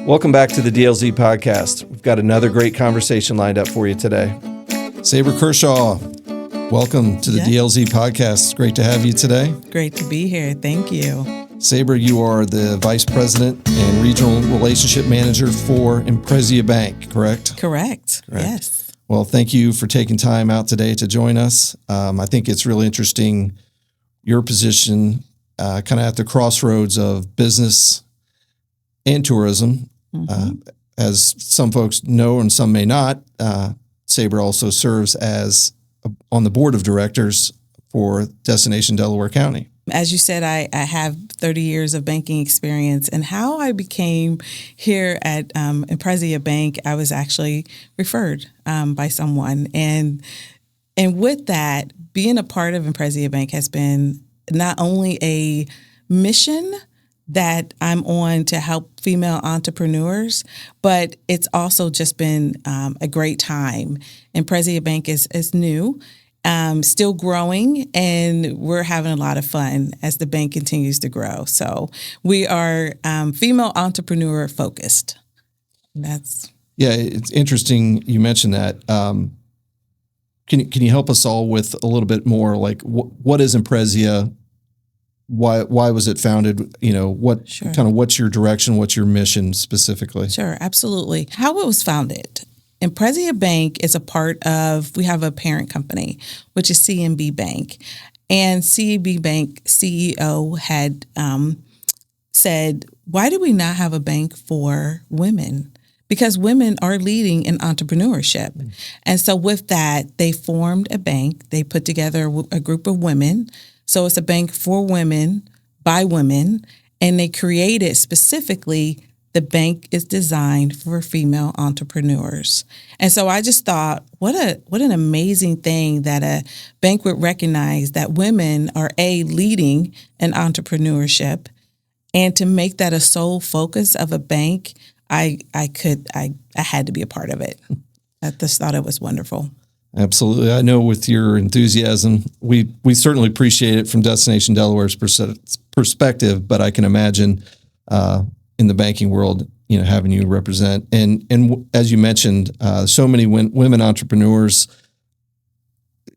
Welcome back to the DLZ Podcast. We've got another great conversation lined up for you today. Sabra Kershaw, welcome to the DLZ Podcast. It's great to have you today. Great to be here. Thank you. Sabra, you are the Vice President and Regional Relationship Manager for Imprezia Bank, correct? Correct. Yes. Well, thank you for taking time out today to join us. I think it's really interesting, your position kind of at the crossroads of business and tourism. As some folks know and some may not, Sabra also serves as on the board of directors for Destination Delaware County. As you said, I have 30 years of banking experience, and how I became here at Imprezia Bank, I was actually referred by someone. And with that, being a part of Imprezia Bank has been not only a mission that I'm on to help female entrepreneurs, but it's also just been a great time. Imprezia Bank is new, still growing, and we're having a lot of fun as the bank continues to grow. So we are female entrepreneur focused. It's interesting you mentioned that. Can you help us all with a little bit more, like what is Imprezia? Why was it founded? What's your direction? What's your mission specifically? Sure, absolutely. How it was founded. Imprezia Bank is a part of, we have a parent company, which is CNB Bank. And CNB Bank CEO had said, why do we not have a bank for women? Because women are leading in entrepreneurship. And so with that, they formed a bank. They put together a group of women. So it's a bank for women, by women, and they created specifically, the bank is designed for female entrepreneurs. And so I just thought, what an amazing thing that a bank would recognize that women are leading in entrepreneurship, and to make that a sole focus of a bank, I had to be a part of it. I just thought it was wonderful. Absolutely. I know with your enthusiasm, we certainly appreciate it from Destination Delaware's perspective, but I can imagine in the banking world, having you represent. And as you mentioned, so many women entrepreneurs,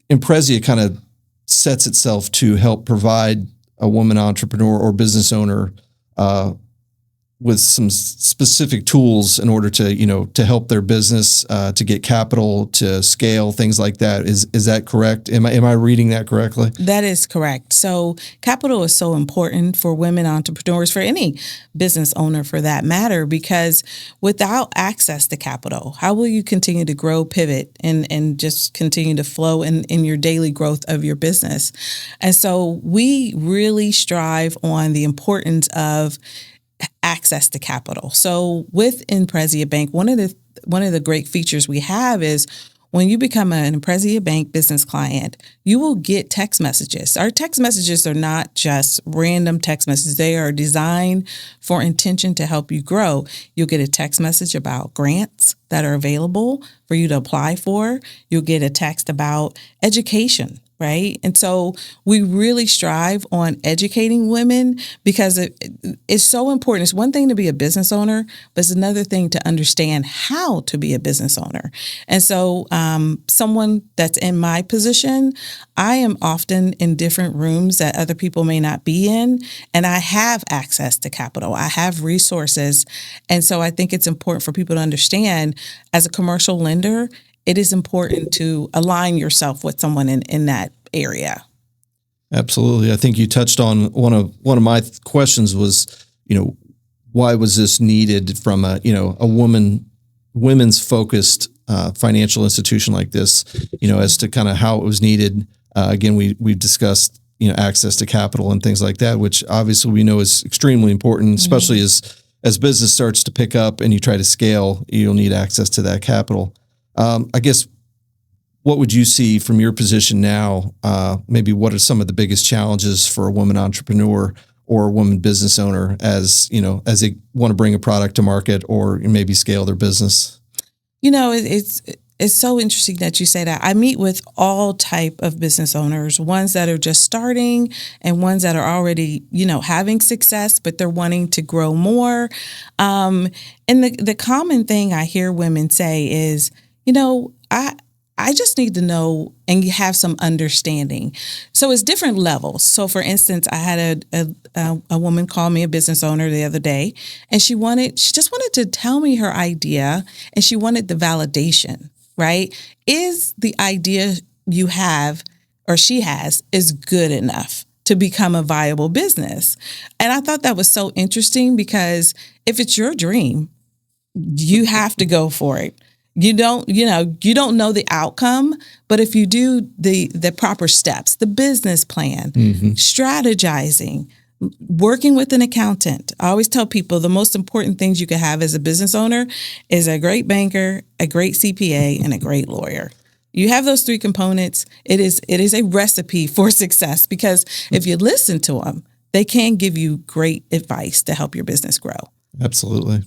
Imprezia kind of sets itself to help provide a woman entrepreneur or business owner with some specific tools in order to help their business, to get capital, to scale, things like that. Is that correct? Am I reading that correctly? That is correct. So capital is so important for women entrepreneurs, for any business owner for that matter, because without access to capital, how will you continue to grow, pivot, and just continue to flow in your daily growth of your business? And so we really strive on the importance of access to capital. So with Imprezia Bank, one of the great features we have is when you become an Imprezia Bank business client, you will get text messages. Our text messages are not just random text messages. They are designed for intention to help you grow. You'll get a text message about grants that are available for you to apply for. You'll get a text about education, right? And so we really strive on educating women because it's so important. It's one thing to be a business owner, but it's another thing to understand how to be a business owner. And so someone that's in my position, I am often in different rooms that other people may not be in, and I have access to capital. I have resources. And so I think it's important for people to understand, as a commercial lender, it is important to align yourself with someone in that area. Absolutely. I think you touched on one of my questions was, why was this needed from a women's focused financial institution like this, as to kind of how it was needed. Again, we've discussed, access to capital and things like that, which obviously we know is extremely important, especially as business starts to pick up and you try to scale, you'll need access to that capital. I guess, what would you see from your position now? Maybe what are some of the biggest challenges for a woman entrepreneur or a woman business owner as they want to bring a product to market or maybe scale their business? It's It's so interesting that you say that. I meet with all type of business owners, ones that are just starting and ones that are already, having success, but they're wanting to grow more. And the common thing I hear women say is, I just need to know and have some understanding. So it's different levels. So for instance, I had a woman call me, a business owner, the other day, and she just wanted to tell me her idea, and she wanted the validation, right? Is the idea you have or she has is good enough to become a viable business? And I thought that was so interesting, because if it's your dream, you have to go for it. You don't know the outcome, but if you do the proper steps, the business plan, strategizing, working with an accountant. I always tell people the most important things you can have as a business owner is a great banker, a great CPA, and a great lawyer. You have those three components. It is a recipe for success, because if you listen to them, they can give you great advice to help your business grow. Absolutely.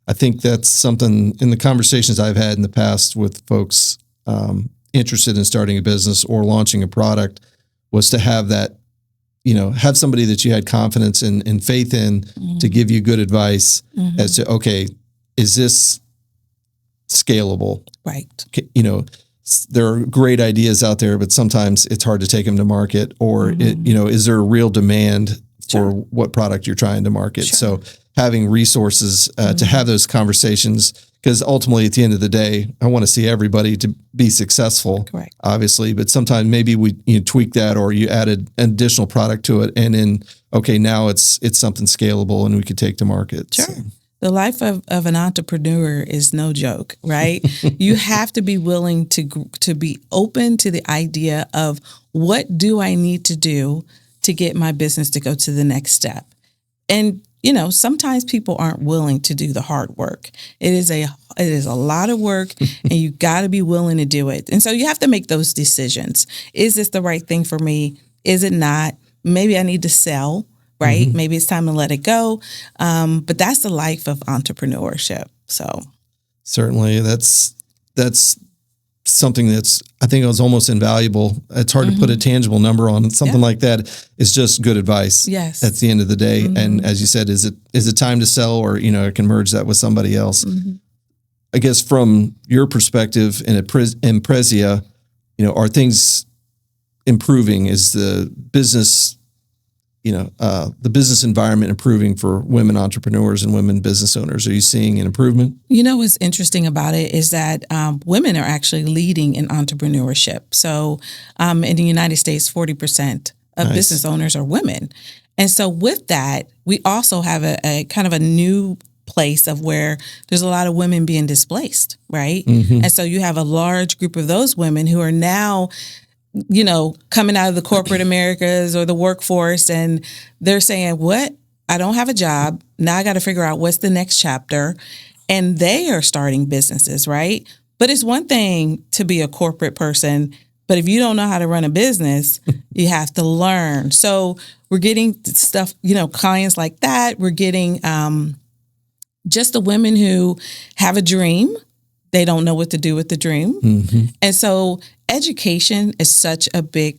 I think that's something in the conversations I've had in the past with folks interested in starting a business or launching a product, was to have that, have somebody that you had confidence in and faith in to give you good advice as to, okay, is this scalable? Right. There are great ideas out there, but sometimes it's hard to take them to market, or is there a real demand for what product you're trying to market? So having resources to have those conversations, because ultimately at the end of the day, I want to see everybody to be successful, correct, obviously, but sometimes maybe you tweak that, or you added an additional product to it, and then, okay, now it's something scalable and we could take to market. Sure. So. The life of an entrepreneur is no joke, right? You have to be willing to be open to the idea of, what do I need to do to get my business to go to the next step? And sometimes people aren't willing to do the hard work. It is a lot of work, and you got to be willing to do it. And so you have to make those decisions. Is this the right thing for me? Is it not? Maybe I need to sell, right? Maybe it's time to let it go. But that's the life of entrepreneurship. So certainly that's something that's, I think it was almost invaluable. It's hard to put a tangible number on something like that. It's just good advice. Yes. At the end of the day. And as you said, is it time to sell, or, I can merge that with somebody else? I guess from your perspective in Imprezia, are things improving? Is the business, the business environment improving for women entrepreneurs and women business owners? Are you seeing an improvement? What's interesting about it is that women are actually leading in entrepreneurship. So in the United States, 40% of business owners are women. And so with that, we also have a kind of a new place of where there's a lot of women being displaced, right? And so you have a large group of those women who are now coming out of the corporate Americas or the workforce, and they're saying, what? I don't have a job. Now I got to figure out what's the next chapter. And they are starting businesses, right? But it's one thing to be a corporate person, but if you don't know how to run a business, you have to learn. So we're getting stuff, clients like that. We're getting just the women who have a dream. They don't know what to do with the dream. And so education is such a big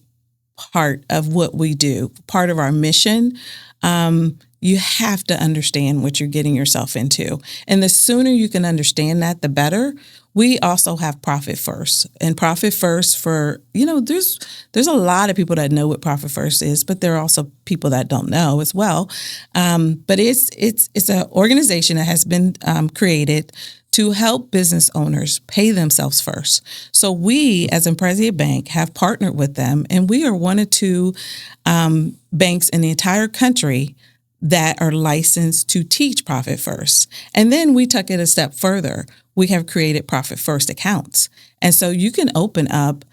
part of what we do, part of our mission. You have to understand what you're getting yourself into. And the sooner you can understand that, the better. We also have Profit First. And Profit First for, there's a lot of people that know what Profit First is, but there are also people that don't know as well. But it's an organization that has been created to help business owners pay themselves first. So we, as Imprezia Bank, have partnered with them, and we are one of two banks in the entire country that are licensed to teach Profit First. And then we took it a step further. We have created Profit First accounts. And so you can open up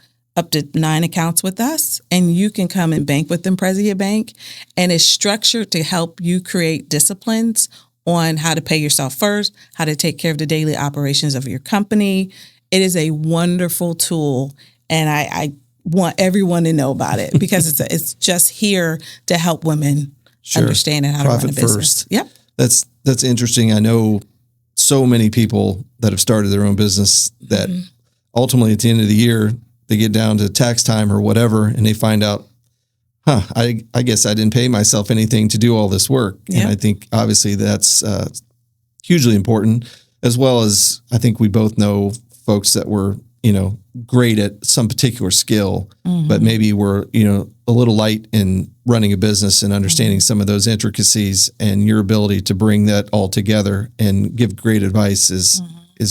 to 9 accounts with us, and you can come and bank with Imprezia Bank. And it's structured to help you create disciplines on how to pay yourself first, how to take care of the daily operations of your company. It is a wonderful tool, and I want everyone to know about it, because it's just here to help women understand how to run a business. First. Yep. That's interesting. I know so many people that have started their own business that ultimately at the end of the year, they get down to tax time or whatever, and they find out, I guess I didn't pay myself anything to do all this work. Yeah. And I think obviously that's hugely important, as well as I think we both know folks that were, great at some particular skill, but maybe were, a little light in running a business and understanding some of those intricacies, and your ability to bring that all together and give great advice is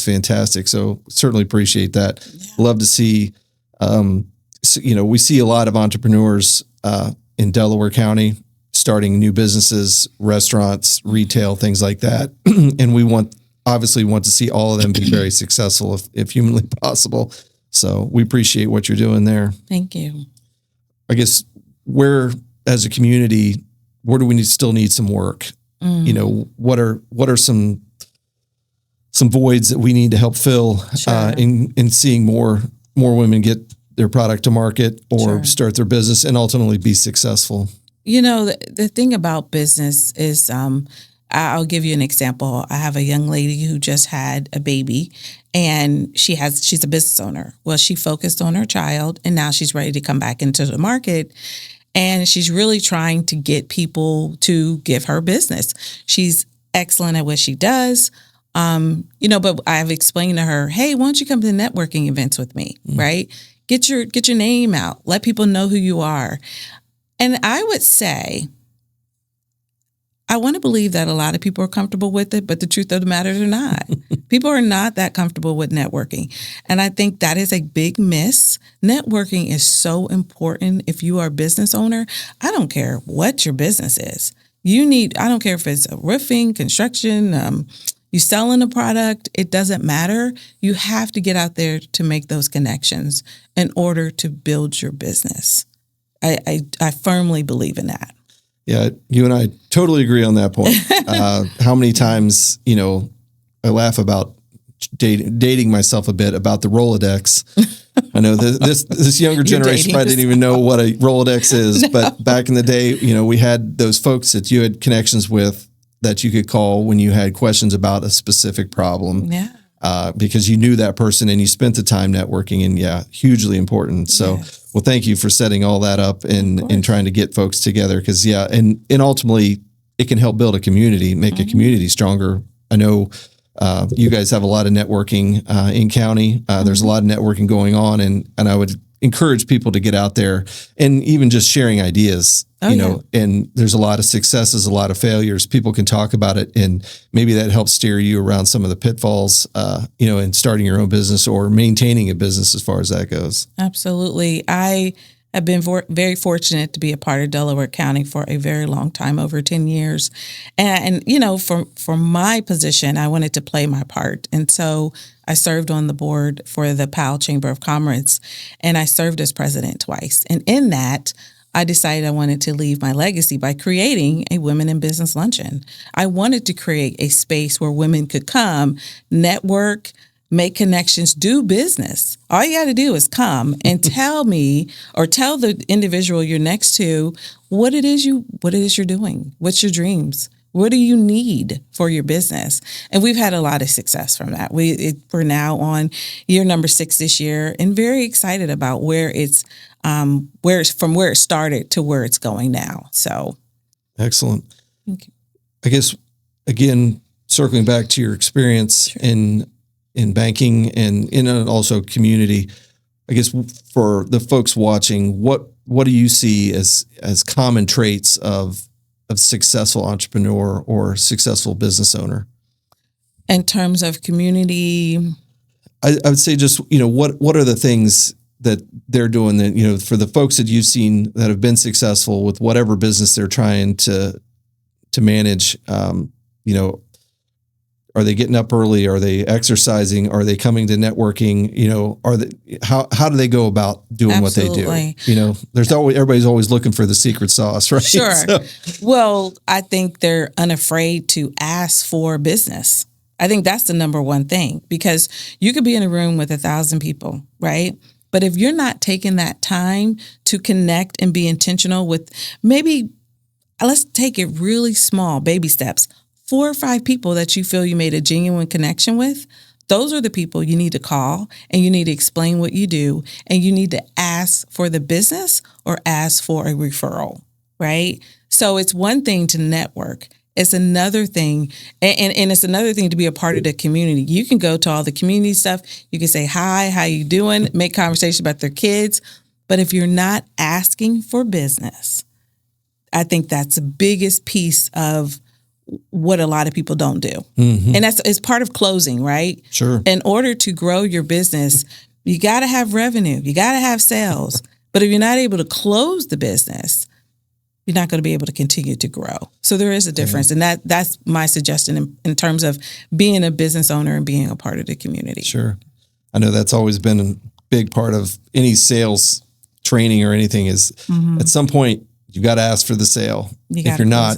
fantastic. So certainly appreciate that. Yeah. Love to see, we see a lot of entrepreneurs in Delaware County starting new businesses, restaurants, retail, things like that. And we obviously want to see all of them be very successful if humanly possible. So we appreciate what you're doing there. Thank you. I guess as a community, where do we still need some work? What are some voids that we need to help fill in seeing more women get their product to market or start their business and ultimately be successful? The thing about business is, I'll give you an example. I have a young lady who just had a baby, and she's a business owner. Well, she focused on her child, and now she's ready to come back into the market. And she's really trying to get people to give her business. She's excellent at what she does. But I've explained to her, hey, why don't you come to the networking events with me, right? Get your name out. Let people know who you are. And I would say, I want to believe that a lot of people are comfortable with it, but the truth of the matter is they're not. People are not that comfortable with networking. And I think that is a big miss. Networking is so important if you are a business owner. I don't care what your business is. I don't care if it's a roofing, construction, you selling a product, it doesn't matter. You have to get out there to make those connections in order to build your business. I firmly believe in that. Yeah, you and I totally agree on that point. How many times, I laugh about dating myself a bit about the Rolodex. I know this younger generation probably didn't even know what a Rolodex is, but back in the day, we had those folks that you had connections with that you could call when you had questions about a specific problem. Yeah. Because you knew that person and you spent the time networking, and hugely important. So, well, thank you for setting all that up and trying to get folks together. Because and ultimately it can help build a community, make a community stronger. I know you guys have a lot of networking in county. There's a lot of networking going on, and I would encourage people to get out there and even just sharing ideas. And there's a lot of successes, a lot of failures. People can talk about it, and maybe that helps steer you around some of the pitfalls, in starting your own business or maintaining a business as far as that goes. Absolutely. I have been very fortunate to be a part of Delaware County for a very long time, over 10 years. And for my position, I wanted to play my part. And so I served on the board for the Powell Chamber of Commerce, and I served as president twice. And in that, I decided I wanted to leave my legacy by creating a Women in Business Luncheon. I wanted to create a space where women could come, network, make connections, do business. All you got to do is come and tell me or tell the individual you're next to what it is you're doing. What's your dreams? What do you need for your business? And we've had a lot of success from that. We're now on year number 6 this year, and very excited about where it started to where it's going now. So, excellent. Thank you. I guess again, circling back to your experience in banking and in also community, I guess for the folks watching, what do you see as common traits of successful entrepreneur or successful business owner? In terms of community, I would say just, what are the things that they're doing that, for the folks that you've seen that have been successful with whatever business they're trying to manage, are they getting up early? Are they exercising? Are they coming to networking? How do they go about doing Absolutely. What they do? Everybody's always looking for the secret sauce, right? Sure. So. Well, I think they're unafraid to ask for business. I think that's the number one thing, because you could be in a room with 1,000 people, right? But if you're not taking that time to connect and be intentional with maybe, let's take it really small, baby steps, 4 or 5 people that you feel you made a genuine connection with, those are the people you need to call, and you need to explain what you do, and you need to ask for the business or ask for a referral, right? So it's one thing to network. It's another thing, and it's another thing to be a part of the community. You can go to all the community stuff. You can say, hi, how you doing? Make conversation about their kids. But if you're not asking for business, I think that's the biggest piece of what a lot of people don't do. Mm-hmm. And it's part of closing, right? Sure. In order to grow your business, you got to have revenue. You got to have sales. But if you're not able to close the business, you're not going to be able to continue to grow. So there is a difference. And that's my suggestion in terms of being a business owner and being a part of the community. Sure. I know that's always been a big part of any sales training or anything is at some point, you got to ask for the sale. If you're not,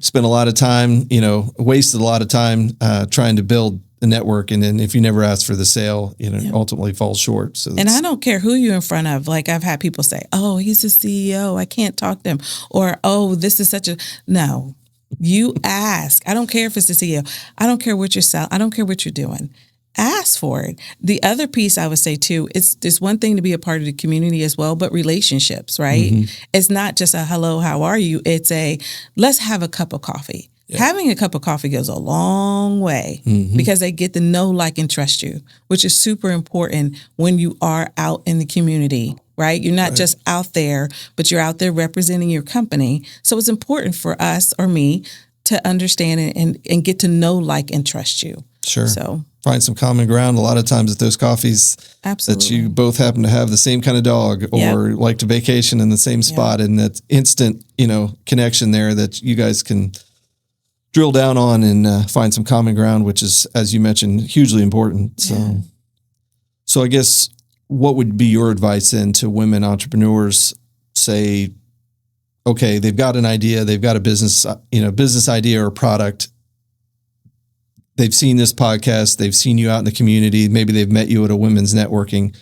spend a lot of time, wasted a lot of time trying to build a network. And then if you never ask for the sale, ultimately falls short. So and I don't care who you're in front of. Like I've had people say, oh, he's the CEO. I can't talk to him. Or, oh, this is no, you ask. I don't care if it's the CEO. I don't care what you're selling. I don't care what you're doing. Ask for it. The other piece I would say too, it's one thing to be a part of the community as well, but relationships, right? Mm-hmm. It's not just a hello, how are you? It's a let's have a cup of coffee. Yeah. Having a cup of coffee goes a long way because they get to know, like, and trust you, which is super important when you are out in the community, right? You're not just out there, but you're out there representing your company. So it's important for us or me to understand and get to know, like, and trust you. Sure. So find some common ground. A lot of times at those coffees that you both happen to have the same kind of dog or like to vacation in the same spot and that instant, connection there that you guys can drill down on and find some common ground, which is, as you mentioned, hugely important. So I guess what would be your advice then to women entrepreneurs? Say, okay, they've got an idea, they've got a business idea or product. They've seen this podcast, they've seen you out in the community, maybe they've met you at a women's networking.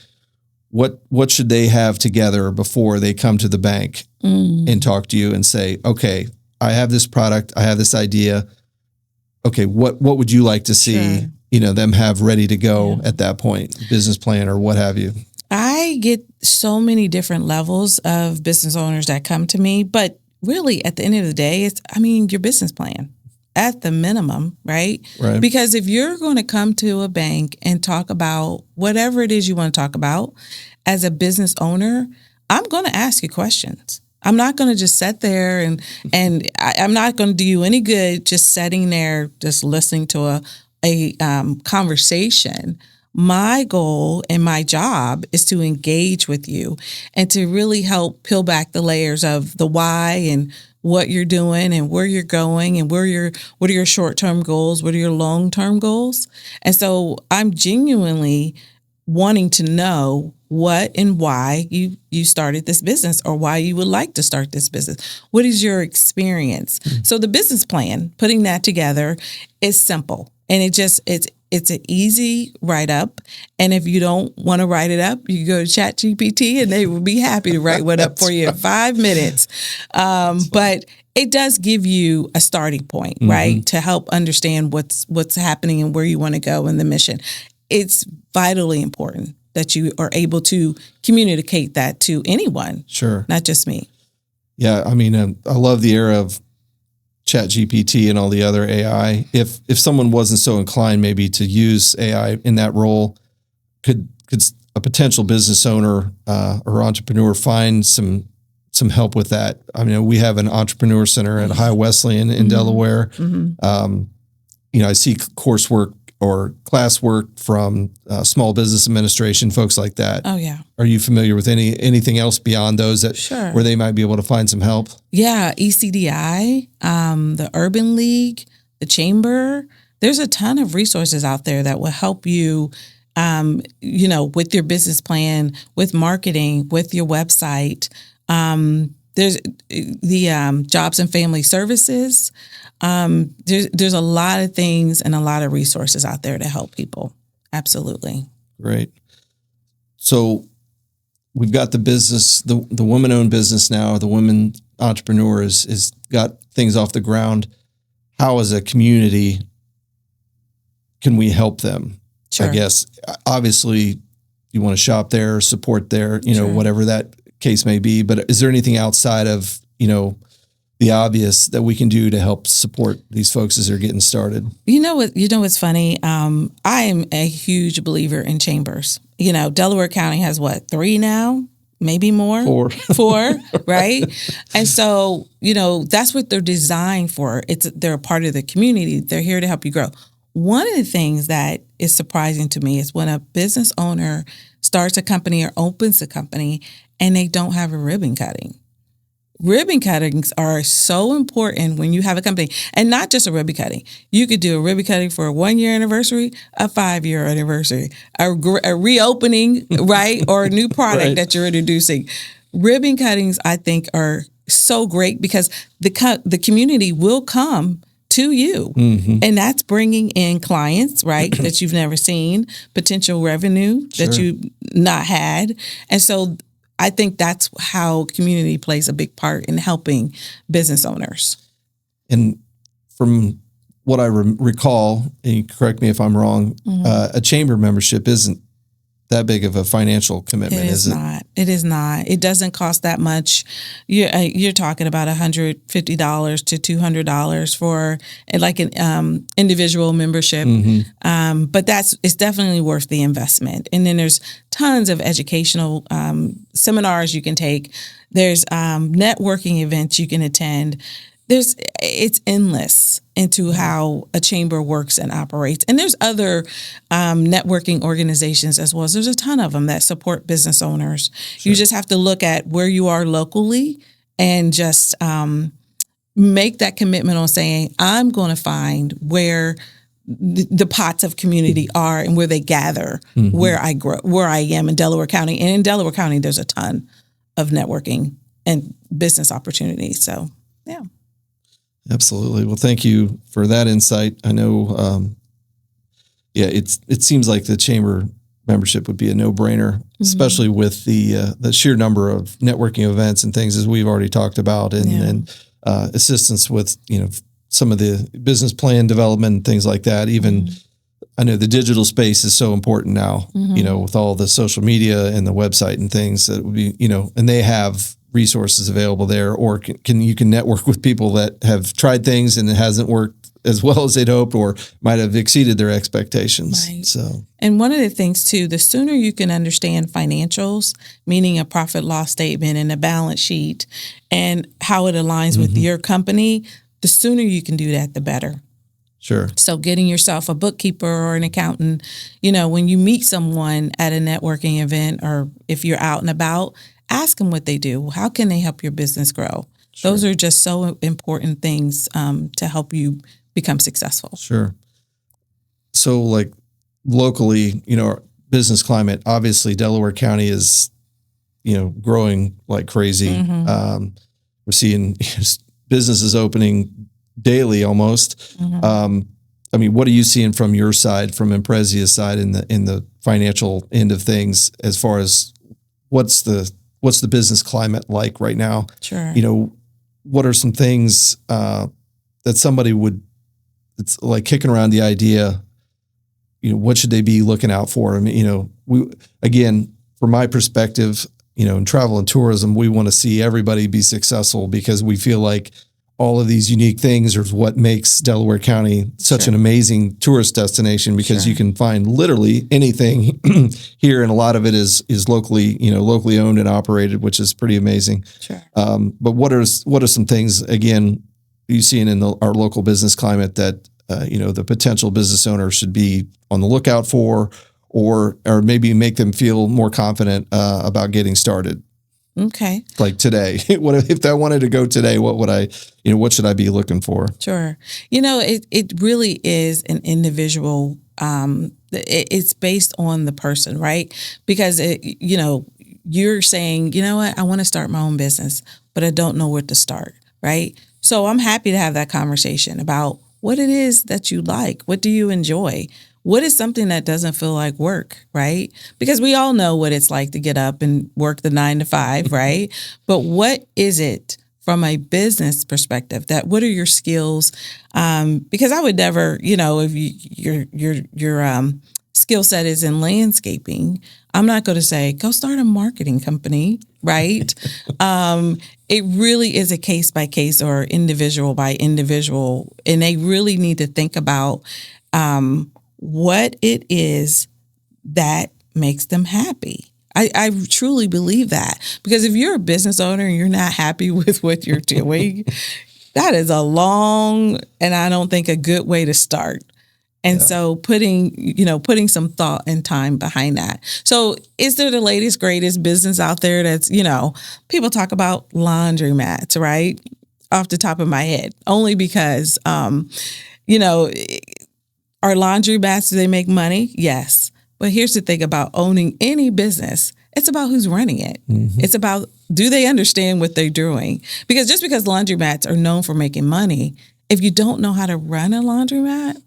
What should they have together before they come to the bank and talk to you and say, okay, I have this product, I have this idea. Okay, what would you like to see, them have ready to go at that point, business plan or what have you? I get so many different levels of business owners that come to me, but really at the end of the day, it's your business plan at the minimum, right? Because if you're going to come to a bank and talk about whatever it is you want to talk about as a business owner, I'm going to ask you questions. I'm not going to just sit there and I'm not going to do you any good just sitting there, just listening to a conversation. My goal and my job is to engage with you and to really help peel back the layers of the why and what you're doing and where you're going and what are your short-term goals, what are your long-term goals. And so I'm genuinely wanting to know what and why you started this business or why you would like to start this business. What is your experience? So the business plan, putting that together is simple. And it's an easy write up. And if you don't want to write it up, you go to ChatGPT and they will be happy to write one up for you in 5 minutes. But it does give you a starting point, right? To help understand what's happening and where you want to go in the mission. It's vitally important that you are able to communicate that to anyone. Sure. Not just me. Yeah. I love the era of ChatGPT and all the other AI. If someone wasn't so inclined maybe to use AI in that role, could a potential business owner or entrepreneur find some help with that? We have an entrepreneur center at High Wesleyan in Delaware. I see coursework or classwork from small business administration, folks like that. Oh, yeah. Are you familiar with anything else beyond those where they might be able to find some help? Yeah, ECDI, the Urban League, the Chamber. There's a ton of resources out there that will help you, with your business plan, with marketing, with your website. There's the Jobs and Family Services. There's a lot of things and a lot of resources out there to help people. Absolutely. Great. So we've got the business, the woman-owned business now, the women entrepreneur is got things off the ground. How as a community can we help them? Sure. I guess, obviously, you want to shop there, support there, Sure. whatever that case may be. But is there anything outside of, the obvious that we can do to help support these folks as they're getting started? What's funny? I am a huge believer in chambers. Delaware County has 3 now? Maybe more. 4, right? And so, that's what they're designed for. They're a part of the community. They're here to help you grow. One of the things that is surprising to me is when a business owner starts a company or opens a company and they don't have a ribbon cutting. Ribbon cuttings are so important when you have a company, and not just a ribbon cutting. You could do a ribbon cutting for a 1-year anniversary, a 5-year anniversary, a reopening, right? Or a new product Right. that you're introducing. Ribbon cuttings, I think, are so great because the community will come to you. Mm-hmm. And that's bringing in clients, right, that you've never seen, potential revenue that Sure. you've not had. And so I think that's how community plays a big part in helping business owners. And from what I recall, and you correct me if I'm wrong, a chamber membership isn't that big of a financial commitment, is it? It is not. It doesn't cost that much. You're talking about $150 to $200 for like an individual membership. But it's definitely worth the investment. And then there's tons of educational seminars you can take. There's networking events you can attend. It's endless into how a chamber works and operates. And there's other networking organizations as well. As there's a ton of them that support business owners. Sure. You just have to look at where you are locally and just make that commitment on saying, I'm going to find where the pots of community are and where they gather, where I am in Delaware County. And in Delaware County, there's a ton of networking and business opportunities. So, yeah. Absolutely. Well, thank you for that insight. I know, it seems like the chamber membership would be a no-brainer, especially with the sheer number of networking events and things, as we've already talked about, and assistance with some of the business plan development and things like that. Even I know the digital space is so important now. With all the social media and the website and things that would be and they have resources available there, or you can network with people that have tried things and it hasn't worked as well as they'd hoped, or might have exceeded their expectations. Right. So, and one of the things too, the sooner you can understand financials, meaning a profit loss statement and a balance sheet, and how it aligns with your company, the sooner you can do that, the better. Sure. So getting yourself a bookkeeper or an accountant, when you meet someone at a networking event, or if you're out and about, ask them what they do. How can they help your business grow? Sure. Those are just so important things to help you become successful. Sure. So like locally, our business climate, obviously Delaware County is, growing like crazy. We're seeing businesses opening daily almost. What are you seeing from your side, from Imprezia's side in the financial end of things, as far as what's the business climate like right now? Sure. What are some things that somebody it's like kicking around the idea, what should they be looking out for? From my perspective, in travel and tourism, we want to see everybody be successful, because we feel like all of these unique things are what makes Delaware County such an amazing tourist destination, because you can find literally anything here, and a lot of it is locally owned and operated, which is pretty amazing. Sure. But what are some things, again, you seeing in our local business climate that the potential business owner should be on the lookout for, or maybe make them feel more confident about getting started? Okay. Like today, what if I wanted to go today? What should I be looking for? Sure. It really is an individual. It's based on the person, right? Because you're saying, what, I want to start my own business, but I don't know where to start, right? So I'm happy to have that conversation about what it is that you like. What do you enjoy? What is something that doesn't feel like work, right? Because we all know what it's like to get up and work the 9 to 5, right? But what is it from a business perspective. That what are your skills? Because I would never, if your skill set is in landscaping, I'm not going to say go start a marketing company, right? It really is a case by case or individual by individual, and they really need to think about what it is that makes them happy. I truly believe that, because if you're a business owner and you're not happy with what you're doing, that is a long and I don't think a good way to start. And so putting some thought and time behind that. So is there the latest, greatest business out there that's, people talk about laundromats, right? Off the top of my head, only because, are laundromats, do they make money? Yes. But here's the thing about owning any business. It's about who's running it. Mm-hmm. It's about, do they understand what they're doing? Because just because laundromats are known for making money, if you don't know how to run a laundromat,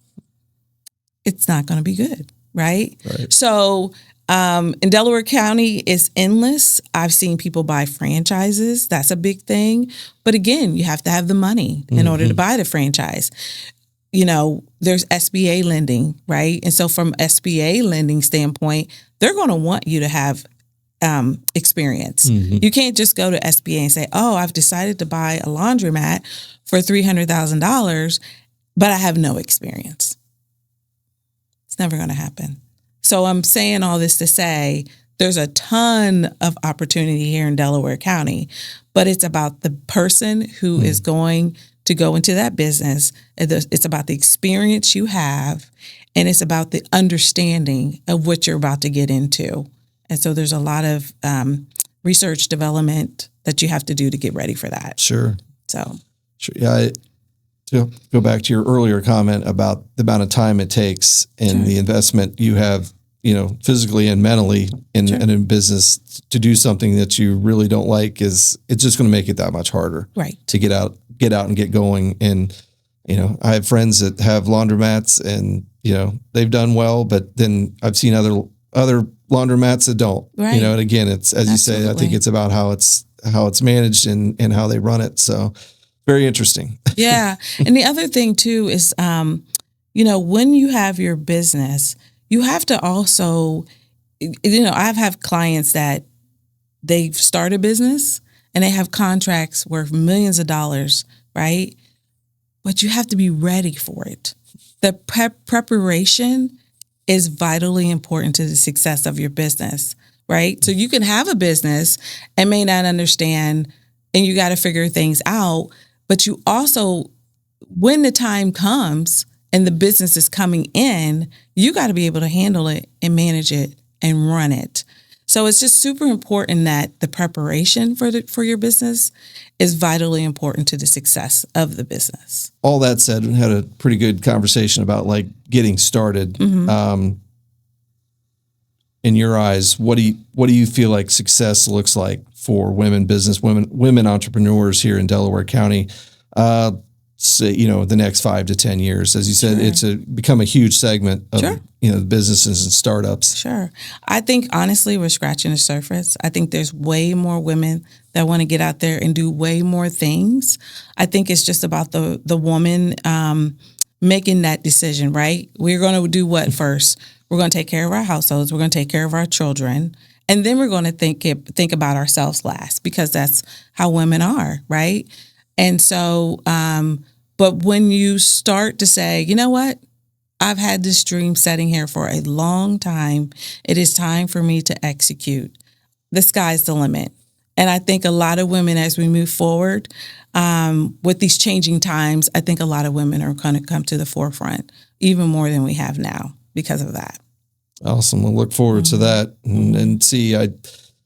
it's not going to be good, right? So in Delaware County, it's endless. I've seen people buy franchises. That's a big thing. But again, you have to have the money in order to buy the franchise. There's SBA lending, right? And so from SBA lending standpoint, they're going to want you to have experience. You can't just go to SBA and say, oh, I've decided to buy a laundromat for $300,000, but I have no experience. It's never going to happen. So I'm saying all this to say there's a ton of opportunity here in Delaware County, but it's about the person who is going to go into that business. It's about the experience you have, and it's about the understanding of what you're about to get into. And so there's a lot of research development that you have to do to get ready for that. Sure. So, yeah. To go back to your earlier comment about the amount of time it takes and the investment you have, physically and mentally in business to do something that you really don't like, it's just going to make it that much harder, right? To get out and get going. And, I have friends that have laundromats and, they've done well, but then I've seen other laundromats that don't, right. And again, it's, as you say, I think it's about how it's managed and how they run it. So very interesting. Yeah. And the other thing too is, when you have your business, you have to also, I've had clients that they've started a business and they have contracts worth millions of dollars, right? But you have to be ready for it. The preparation is vitally important to the success of your business, right? So you can have a business and may not understand, and you got to figure things out. But you also, when the time comes and the business is coming in, you got to be able to handle it and manage it and run it. So it's just super important that the preparation for your business is vitally important to the success of the business. All that said, we had a pretty good conversation about getting started. In your eyes, what do you feel like success looks like for women entrepreneurs here in Delaware County? The next 5 to 10 years, as you said, it's become a huge segment of businesses and startups. Sure. I think honestly, we're scratching the surface. I think there's way more women that want to get out there and do way more things. I think it's just about the woman making that decision, right? We're going to do what first? We're going to take care of our households. We're going to take care of our children. And then we're going to think about ourselves last, because that's how women are, right? And so, but when you start to say, you know what, I've had this dream sitting here for a long time. It is time for me to execute. The sky's the limit. And I think a lot of women, as we move forward with these changing times, I think a lot of women are going to come to the forefront even more than we have now because of that. Awesome. We'll look forward to that and see.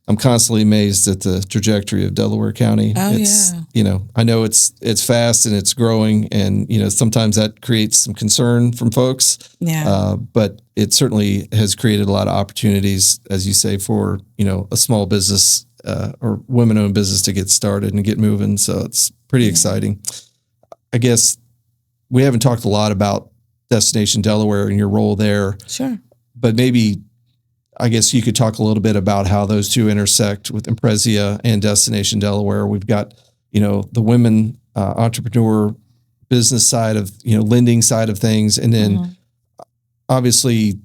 I'm constantly amazed at the trajectory of Delaware County. I know it's fast and it's growing, and sometimes that creates some concern from folks. Yeah. But it certainly has created a lot of opportunities, as you say, for a small business or women-owned business to get started and get moving. So it's pretty exciting. I guess we haven't talked a lot about Destination Delaware and your role there. Sure. But maybe, I guess you could talk a little bit about how those two intersect with Imprezia and Destination Delaware. We've got, the women entrepreneur business side of, lending side of things. And then obviously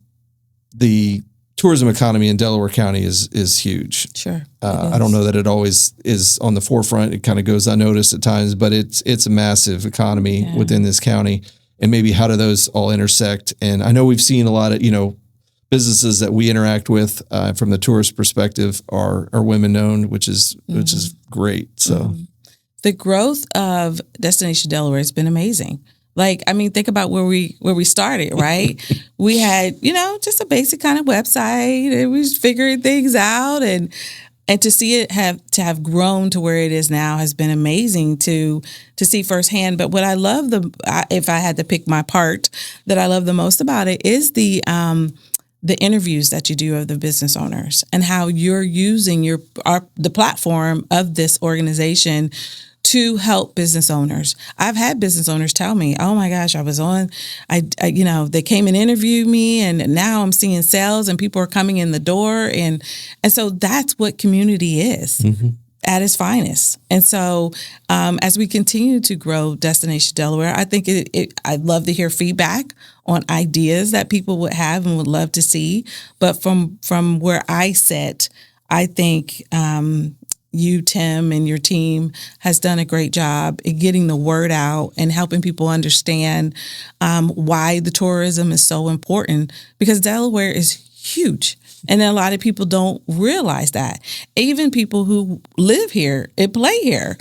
the tourism economy in Delaware County is huge. Sure. I don't know that it always is on the forefront. It kind of goes unnoticed at times, but it's a massive economy within this county. And maybe how do those all intersect? And I know we've seen a lot of, businesses that we interact with from the tourist perspective are women owned, which is great. So the growth of Destination Delaware has been amazing. Like, I mean, think about where we started, right? We had, just a basic kind of website, and we was figuring things out, and to see it have grown to where it is now has been amazing to see firsthand. But what I love if I had to pick my part that I love the most about it is the interviews that you do of the business owners and how you're using the platform of this organization to help business owners. I've had business owners tell me, "Oh my gosh, I was on, they came and interviewed me, and now I'm seeing sales and people are coming in the door." And so that's what community is at its finest. And so as we continue to grow Destination Delaware, I think I'd love to hear feedback on ideas that people would have and would love to see. But from where I sit, I think you, Tim, and your team has done a great job in getting the word out and helping people understand why the tourism is so important, because Delaware is huge. And a lot of people don't realize that. Even people who live here and play here,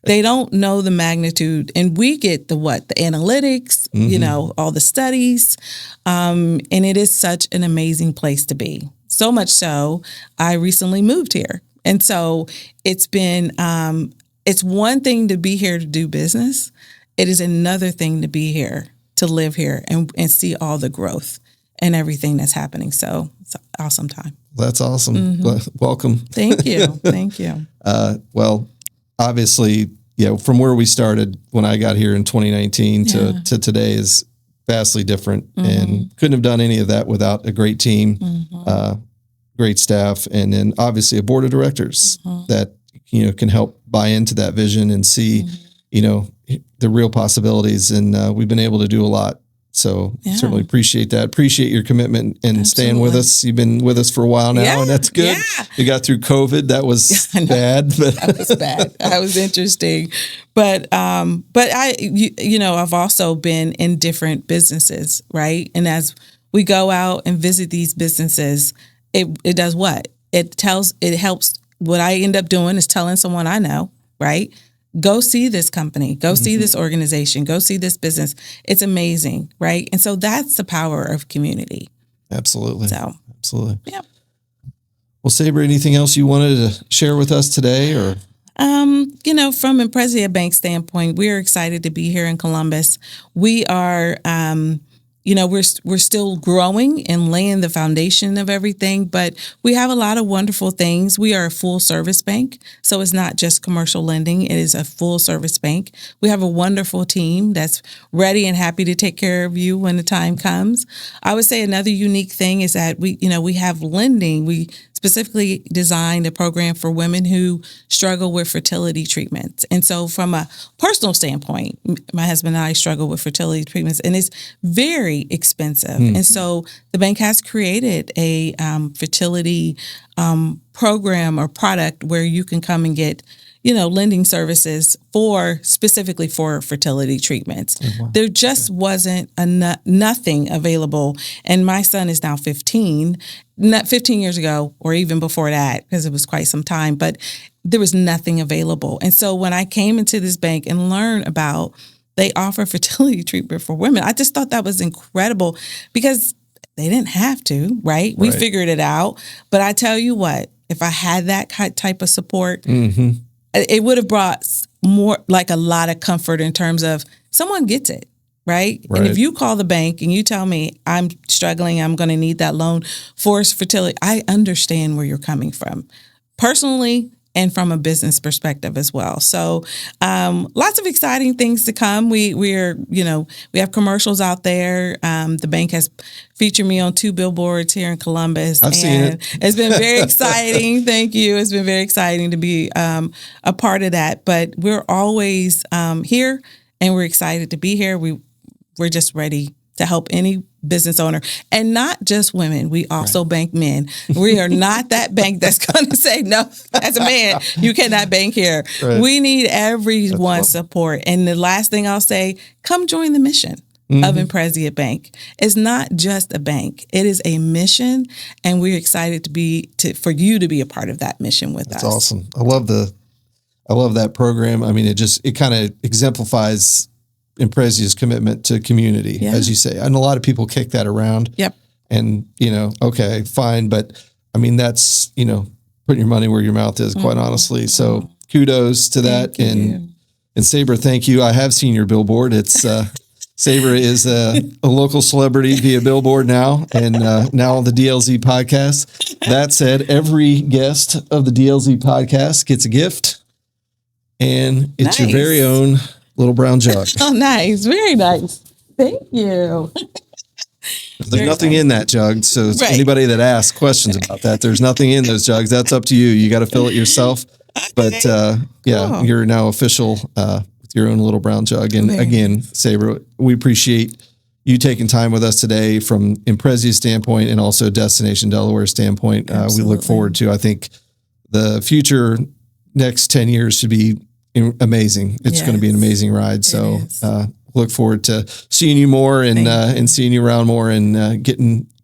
they don't know the magnitude. And we get the analytics, all the studies. And it is such an amazing place to be. So much so, I recently moved here. And so it's been, it's one thing to be here to do business. It is another thing to be here, to live here and see all the growth and everything that's happening. So it's an awesome time. That's awesome. Welcome. Thank you. Thank you. Well, obviously, from where we started when I got here in 2019 to today is vastly different, and couldn't have done any of that without a great team, great staff, and then obviously a board of directors that, can help buy into that vision and see, the real possibilities. And we've been able to do a lot. So certainly appreciate that. Appreciate your commitment and staying with us. You've been with us for a while now, and that's good. Yeah. You got through COVID. That was bad. But that was bad. That was interesting. But I've also been in different businesses, right? And as we go out and visit these businesses, it does what? It helps. What I end up doing is telling someone I know, right? Go see this company, go see this organization, go see this business. It's amazing, right? And so that's the power of community. Absolutely. Absolutely. Yeah. Well, Sabra, anything else you wanted to share with us today, or? From a Impresia Bank standpoint, we're excited to be here in Columbus. We are, we're still growing and laying the foundation of everything, but we have a lot of wonderful things. We are a full service bank, so it's not just commercial lending. It is a full service bank. We have a wonderful team that's ready and happy to take care of you when the time comes. I would say another unique thing is that we have lending. We specifically designed a program for women who struggle with fertility treatments. And so from a personal standpoint, my husband and I struggle with fertility treatments, and it's very expensive. And so the bank has created a fertility program or product where you can come and get lending services specifically for fertility treatments. Oh, wow. There just wasn't nothing available. And my son is now 15, not 15 years ago, or even before that, because it was quite some time, but there was nothing available. And so when I came into this bank and learned about they offer fertility treatment for women, I just thought that was incredible, because they didn't have to, right? We figured it out. But I tell you what, if I had that type of support, it would have brought more, like a lot of comfort in terms of someone gets it, right? And if you call the bank and you tell me I'm struggling, I'm going to need that loan for fertility, I understand where you're coming from. Personally, and from a business perspective as well. So lots of exciting things to come. We have commercials out there. The bank has featured me on 2 billboards here in Columbus. I've seen it. It's been very exciting. Thank you. It's been very exciting to be a part of that. But we're always here, and we're excited to be here. We're just ready to help any business owner, and not just women. We also bank men. We are not that bank that's going to say, no, as a man, you cannot bank here. Right. We need everyone's support. And the last thing I'll say, come join the mission of Impresia Bank. It's not just a bank. It is a mission, and we're excited for you to be a part of that mission with us. That's awesome. I love that program. I mean, it kind of exemplifies Impresia's commitment to community, as you say. And a lot of people kick that around. Yep. And, okay, fine. But I mean, that's, putting your money where your mouth is, quite honestly. So kudos to that. And Sabra, thank you. I have seen your billboard. It's Sabra is a local celebrity via billboard now, and now on the DLZ Podcast. That said, every guest of the DLZ Podcast gets a gift, and it's your very own little brown jug. Oh, nice. Very nice. Thank you. There's nothing in that jug. So anybody that asks questions about that, there's nothing in those jugs. That's up to you. You got to fill it yourself. But you're now official with your own little brown jug. And again, Sabra, we appreciate you taking time with us today from Impresia's standpoint and also Destination Delaware standpoint. We look forward to, I think, the future next 10 years should be amazing. It's going to be an amazing ride. So look forward to seeing you more and seeing you around more and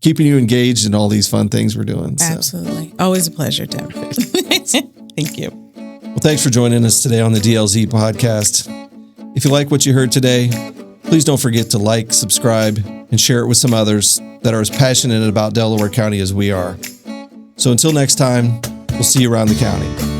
keeping you engaged in all these fun things we're doing. So. Absolutely. Always a pleasure, Tim. Thank you. Well, thanks for joining us today on the DLZ Podcast. If you like what you heard today, please don't forget to like, subscribe, and share it with some others that are as passionate about Delaware County as we are. So until next time, we'll see you around the county.